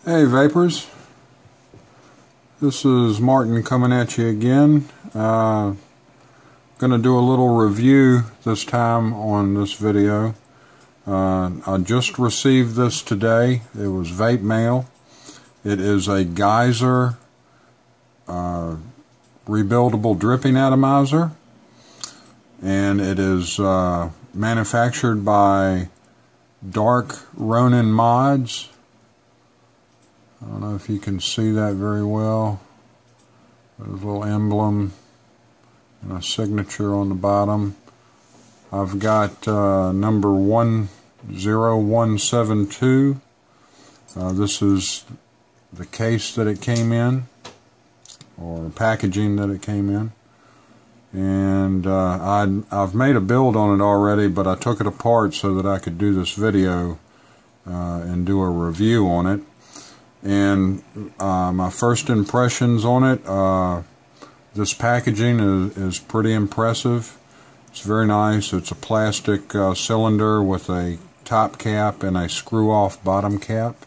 Hey Vapors, this is Martin coming at you again. Going to do a little review this time on this video. I just received this today. It was vape mail. It is a Geyser rebuildable dripping atomizer, and it is manufactured by Dark Ronin Modz. I don't know if you can see that very well. There's a little emblem and a signature on the bottom. I've got number 10172. This is the case that it came in, or packaging that it came in. And I've made a build on it already, but I took it apart so that I could do this video and do a review on it. And my first impressions on it, this packaging is pretty impressive. It's very nice. It's a plastic cylinder with a top cap and a screw-off bottom cap.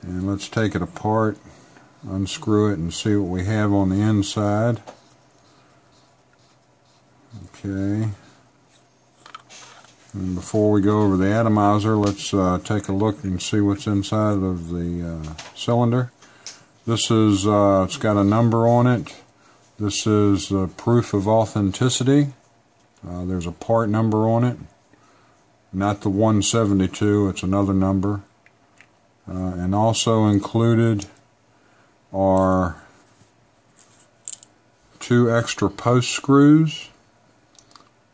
And let's take it apart, unscrew it, and see what we have on the inside. Okay. And before we go over the atomizer, let's take a look and see what's inside of the cylinder. This is, it's got a number on it. This is proof of authenticity. There's a part number on it. Not the 172, it's another number. And also included are 2 extra post screws.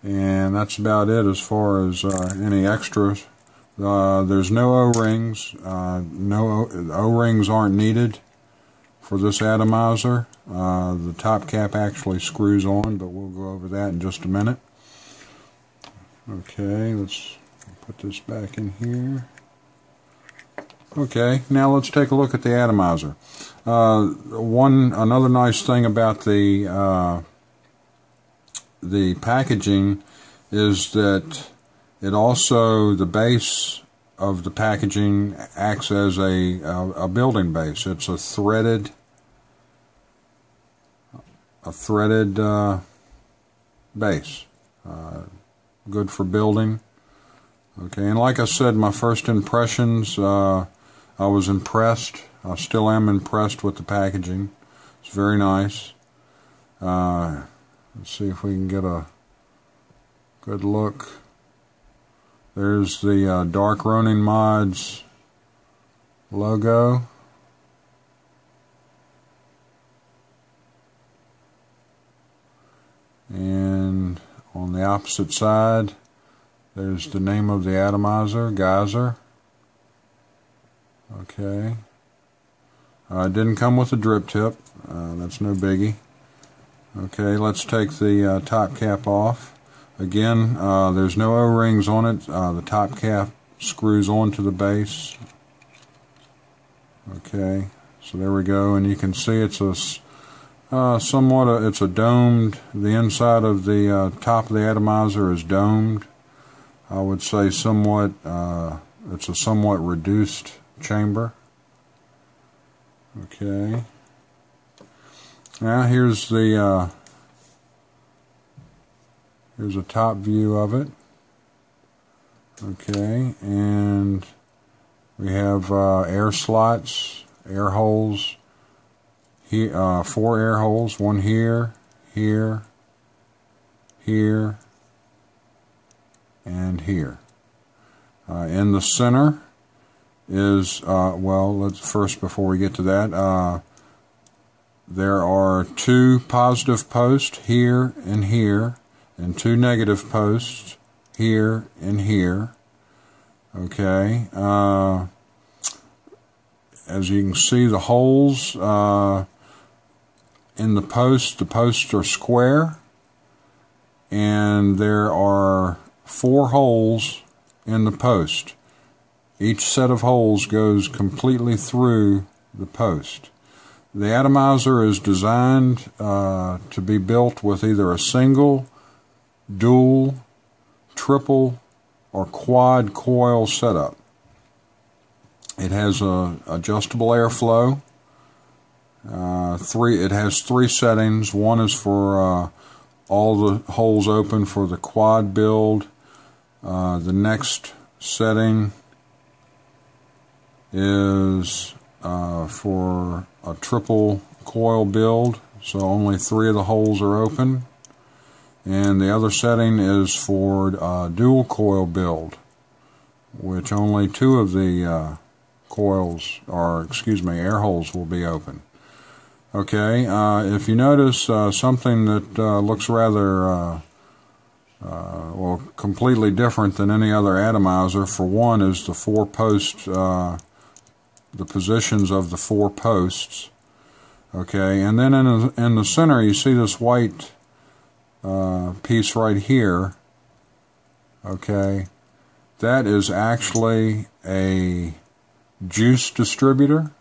And that's about it as far as any extras. There's no O-rings. O-rings aren't needed for this atomizer. The top cap actually screws on, but we'll go over that in just a minute. Okay, let's put this back in here. Okay, now let's take a look at the atomizer. Another nice thing about the packaging is that it also, the base of the packaging acts as a building base. It's a threaded base, good for building. Okay, and like I said, my first impressions, I was impressed. I still am impressed with the packaging. It's very nice. Let's see if we can get a good look. There's the Dark Ronin Modz logo. And on the opposite side, there's the name of the atomizer, Geyser. Okay. It didn't come with a drip tip. That's no biggie. Okay, let's take the top cap off. Again, there's no O-rings on it. The top cap screws onto the base. Okay, so there we go, and you can see it's a it's a domed. The inside of the top of the atomizer is domed. I would say somewhat. It's a somewhat reduced chamber. Okay. Now here's a top view of it. Okay, and we have air slots, air holes. Here, 4 air holes. One here, here, here, and here. In the center is well. Let's first, before we get to that. There are 2 positive posts here, and 2 negative posts here and here. Okay. As you can see, the holes in the posts are square, and there are 4 holes in the post. Each set of holes goes completely through the post. The atomizer is designed to be built with either a single, dual, triple, or quad coil setup. It has a adjustable airflow. It has 3 settings. One is for all the holes open for the quad build. The next setting is for a triple coil build, so only 3 of the holes are open. And the other setting is for dual coil build, which only 2 of the coils, or excuse me, air holes will be open. Okay, if you notice something that looks rather well, completely different than any other atomizer, for one, is the 4 posts, the positions of the 4 posts. Okay, and then in the center you see this white piece right here. Okay, that is actually a juice distributor.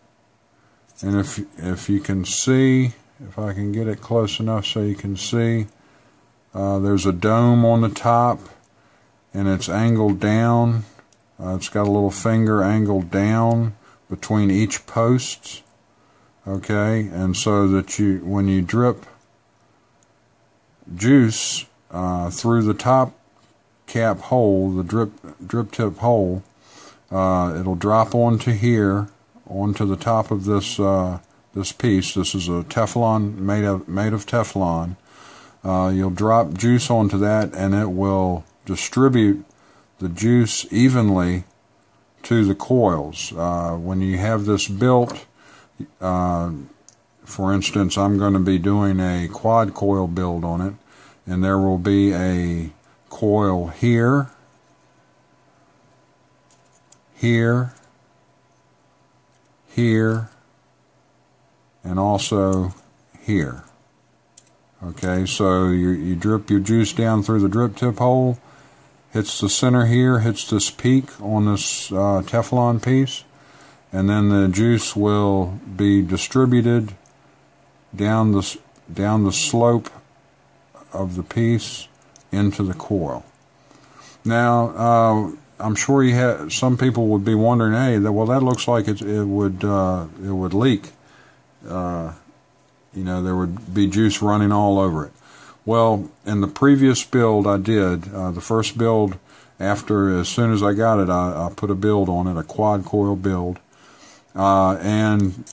And if you can see, if I can get it close enough so you can see, there's a dome on the top, and it's angled down. It's got a little finger angled down between each post. Okay, and so that when you drip juice through the top cap hole, the drip tip hole, it'll drop onto here, onto the top of this this piece. This is a Teflon, made of Teflon. You'll drop juice onto that, and it will distribute the juice evenly to the coils. When you have this built, for instance, I'm going to be doing a quad coil build on it, and there will be a coil here, here, here, and also here. Okay, so you drip your juice down through the drip tip hole, hits the center here, hits this peak on this Teflon piece, and then the juice will be distributed down the slope of the piece into the coil. Now, I'm sure some people would be wondering, hey, well, that looks like it would leak. You know, there would be juice running all over it. Well, in the previous build I did, the first build, as soon as I got it, I put a build on it, a quad coil build, and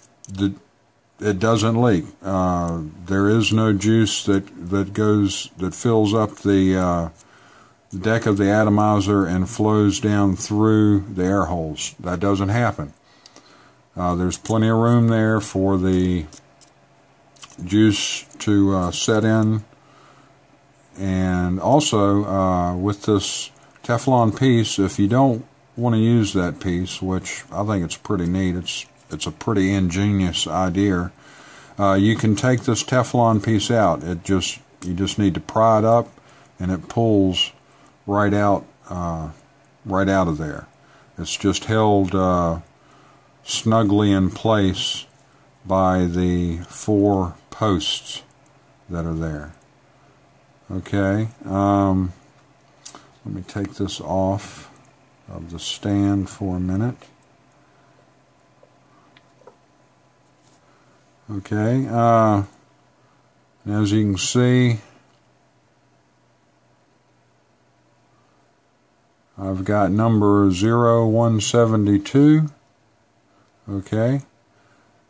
it doesn't leak. There is no juice that fills up the deck of the atomizer and flows down through the air holes. That doesn't happen. There's plenty of room there for the juice to set in. And also, with this Teflon piece, if you don't want to use that piece, which I think it's pretty neat, it's a pretty ingenious idea, you can take this Teflon piece out. You just need to pry it up, and it pulls right out of there. It's just held snugly in place by the 4 posts that are there. Okay, let me take this off of the stand for a minute. Okay, as you can see, I've got number 0172. Okay.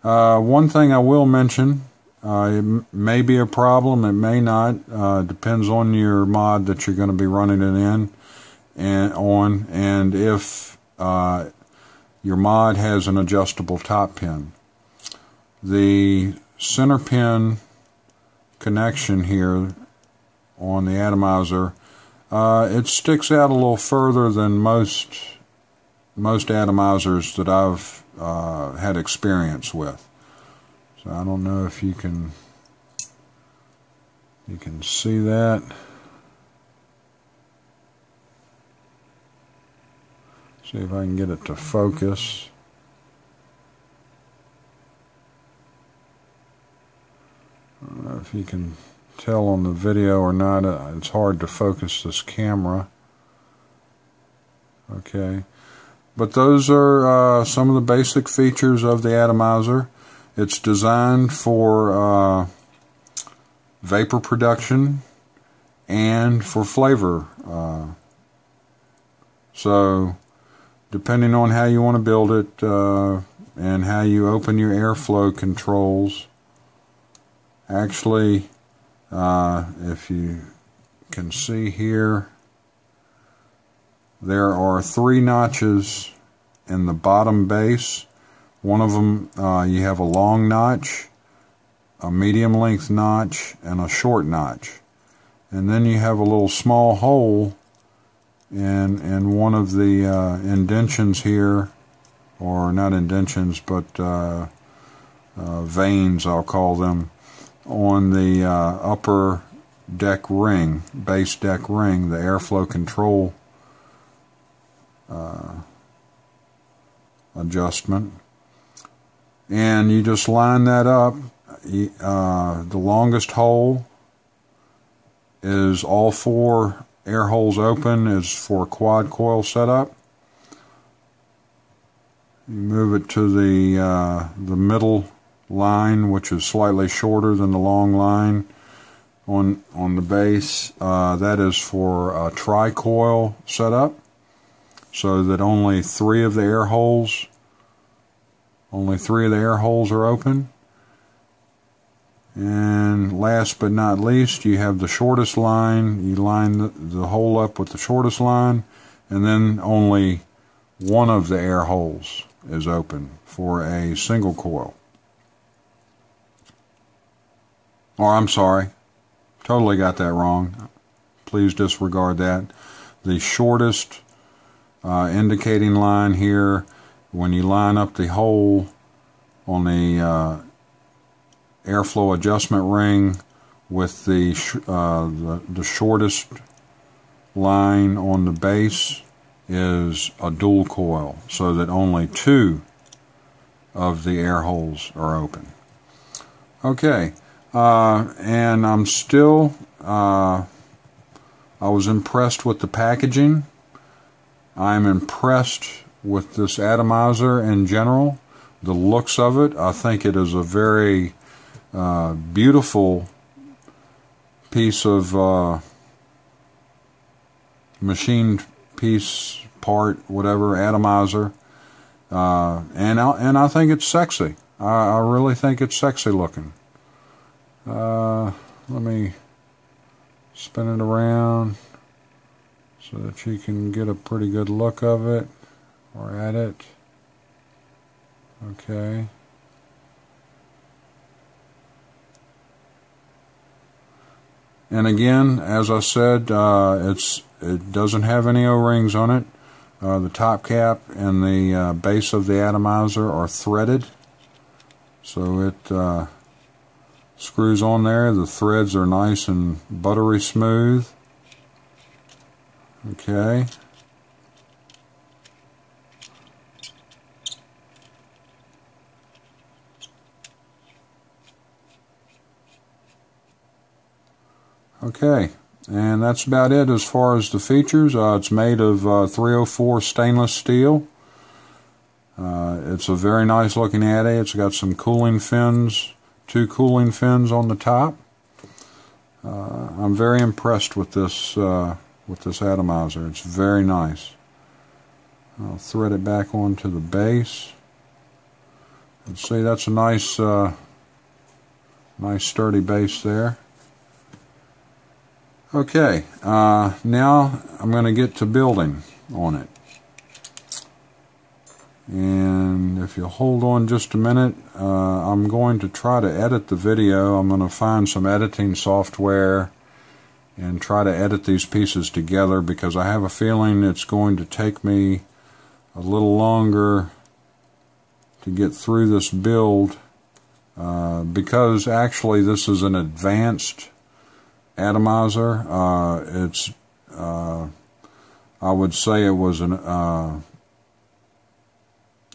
One thing I will mention, it may be a problem, it may not, depends on your mod that you're going to be running it in and if your mod has an adjustable top pin. The center pin connection here on the atomizer, it sticks out a little further than most atomizers that I've had experience with. So I don't know if you can see that. See if I can get it to focus. I don't know if you can tell on the video or not. It's hard to focus this camera. Okay. But those are some of the basic features of the atomizer. It's designed for vapor production and for flavor. So depending on how you want to build it and how you open your airflow controls, actually, if you can see here, there are 3 notches in the bottom base. One of them, you have a long notch, a medium length notch, and a short notch. And then you have a little small hole in one of the indentions here, or not indentions, but veins, I'll call them, on the upper deck ring, base deck ring, the airflow control adjustment. And you just line that up. The longest hole is all 4 air holes open, is for a quad coil setup. You move it to the middle line, which is slightly shorter than the long line on the base. That is for a tri-coil setup, so that only 3 of the air holes are open. And last but not least, you have the shortest line. You line the hole up with the shortest line, and then only one of the air holes is open for a single coil. Or I'm sorry, totally got that wrong. Please disregard that. The shortest indicating line here, when you line up the hole on the airflow adjustment ring with the shortest line on the base, is a dual coil, so that only 2 of the air holes are open. Okay, and I'm still, I was impressed with the packaging. I'm impressed with this atomizer in general. The looks of it, I think it is a very beautiful piece of machined piece, part, whatever, atomizer, and I think it's sexy. I really think it's sexy looking. Let me spin it around so that you can get a pretty good look of it, or at it. Okay. And again, as I said, it doesn't have any O-rings on it. The top cap and the base of the atomizer are threaded, so it screws on there. The threads are nice and buttery smooth. Okay. Okay, and that's about it as far as the features. It's made of 304 stainless steel. It's a very nice looking addy. It's got some cooling fins, 2 cooling fins on the top. I'm very impressed with this atomizer. It's very nice. I'll thread it back onto the base. And see, that's a nice, nice sturdy base there. Okay, now I'm going to get to building on it. And if you'll hold on just a minute, I'm going to try to edit the video. I'm going to find some editing software and try to edit these pieces together, because I have a feeling it's going to take me a little longer to get through this build, because actually this is an advanced atomizer. I would say it was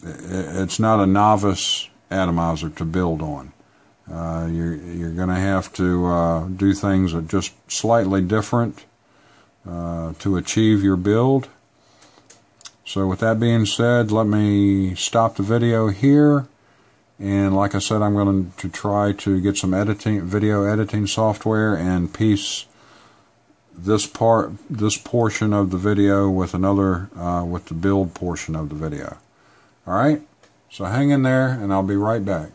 it's not a novice atomizer to build on. You're going to have to do things that just slightly different to achieve your build. So with that being said, let me stop the video here. And like I said, I'm going to try to get some video editing software and piece this portion of the video with another, with the build portion of the video. Alright, so hang in there and I'll be right back.